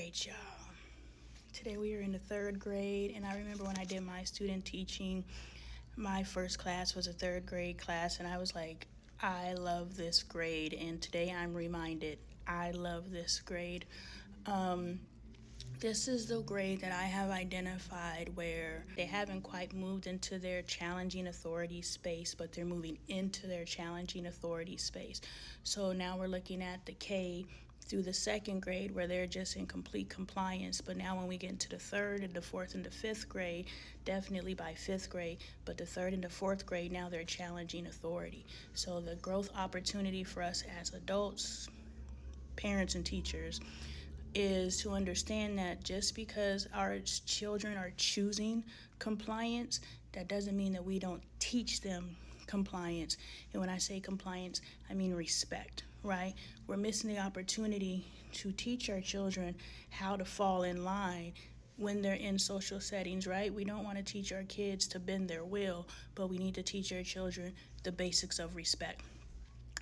right, y'all. Today we are in the 3rd grade, and I remember when I did my student teaching, my first class was a 3rd grade class, and I was like, I love this grade, and today I'm reminded I love this grade. This is the grade that I have identified where they haven't quite moved into their challenging authority space, but they're moving into their challenging authority space. So now we're looking at the K through the 2nd grade where they're just in complete compliance. But now when we get into the 3rd and the 4th and the 5th grade, definitely by 5th grade, but the 3rd and the 4th grade, now they're challenging authority. So the growth opportunity for us as adults, parents, and teachers is to understand that just because our children are choosing compliance, that doesn't mean that we don't teach them compliance. And when I say compliance, I mean respect, right? We're missing the opportunity to teach our children how to fall in line when they're in social settings, right? We don't want to teach our kids to bend their will, but we need to teach our children the basics of respect.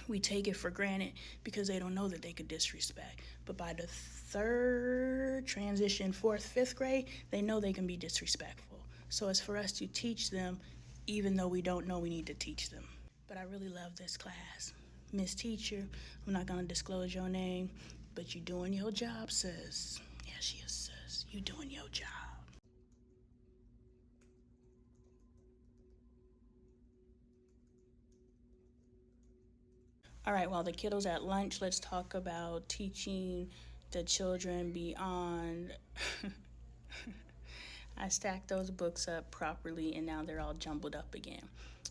We take it for granted because they don't know that they could disrespect. But by the 3rd transition, 4th, 5th grade, they know they can be disrespectful. So it's for us to teach them, even though we don't know we need to teach them. But I really love this class. Miss Teacher, I'm not going to disclose your name, but you doing your job, sis. Yeah, she is, sis. You doing your job. All right, while the kiddos at lunch, let's talk about teaching the children beyond. I stacked those books up properly and now they're all jumbled up again.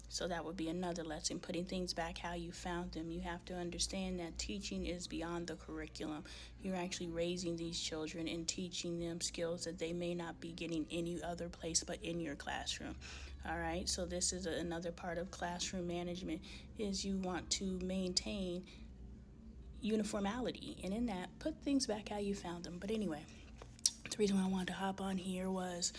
So that would be another lesson, putting things back how you found them. You have to understand that teaching is beyond the curriculum. You're actually raising these children and teaching them skills that they may not be getting any other place but in your classroom. All right, so this is another part of classroom management, is you want to maintain uniformity, and in that, put things back how you found them. But anyway, the reason why I wanted to hop on here was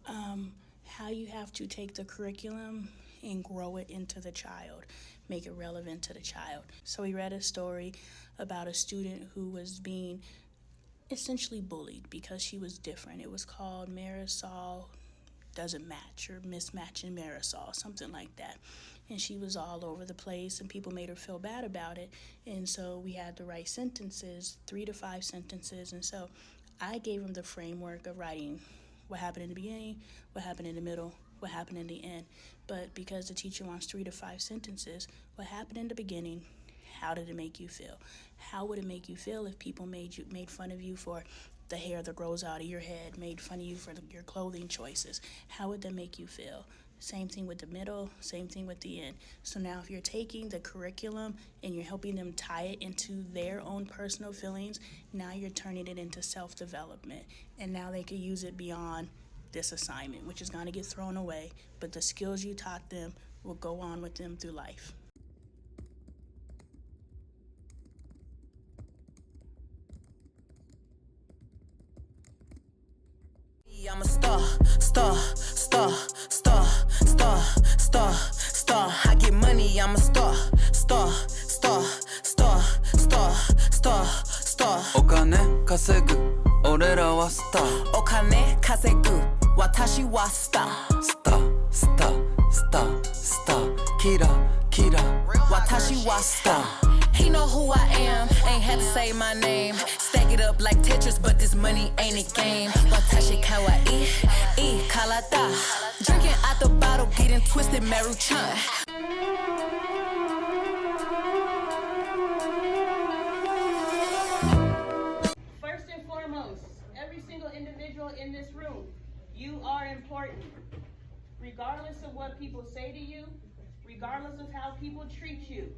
how you have to take the curriculum and grow it into the child, make it relevant to the child. So we read a story about a student who was being essentially bullied because she was different. It was called Marisol Doesn't Match, or Mismatching Marisol, something like that. And she was all over the place and people made her feel bad about it. And so we had to write sentences, 3 to 5 sentences. And so I gave them the framework of writing what happened in the beginning, what happened in the middle, what happened in the end. But because the teacher wants 3 to 5 sentences, what happened in the beginning, how did it make you feel? How would it make you feel if people made fun of you for the hair that grows out of your head, made fun of you for your clothing choices? How would that make you feel? Same thing with the middle, same thing with the end. So now if you're taking the curriculum and you're helping them tie it into their own personal feelings, now you're turning it into self-development. And now they can use it beyond this assignment, which is going to get thrown away, but the skills you taught them will go on with them through life. I'm a star. I get money, I'm a star. お金稼ぐ俺らはスター。お金稼ぐ私はスター。スター。キラ私はスター。He know who I am, ain't had to say my name. Stack it up like Tetris, but this money ain't a game. Watashi kawaii, kalata. Drinking out the bottle, getting twisted, Maru-chan. First and foremost, every single individual in this room, you are important. Regardless of what people say to you, regardless of how people treat you,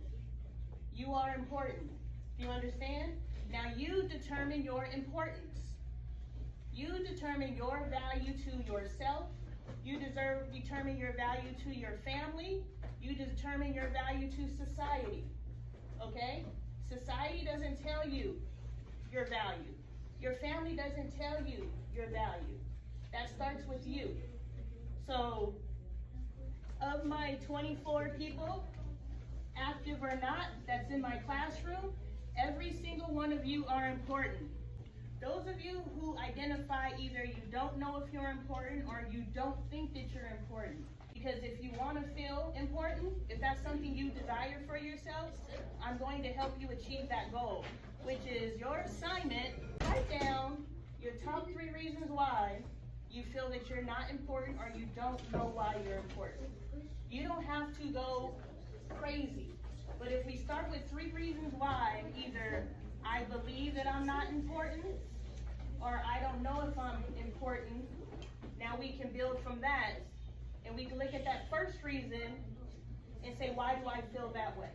you are important. Do you understand? Now you determine your importance. You determine your value to yourself. You determine your value to your family. You determine your value to society. Okay? Society doesn't tell you your value. Your family doesn't tell you your value. That starts with you. So, of my 24 people, active or not, that's in my classroom, every single one of you are important. those of you who identify either you don't know if you're important or you don't think that you're important. Because if you want to feel important, if that's something you desire for yourself, I'm going to help you achieve that goal, which is your assignment. Write down your top 3 reasons why you feel that you're not important or you don't know why you're important. You don't have to go crazy, but if we start with 3 reasons why, either I believe that I'm not important or I don't know if I'm important, now we can build from that and we can look at that first reason and say, why do I feel that way?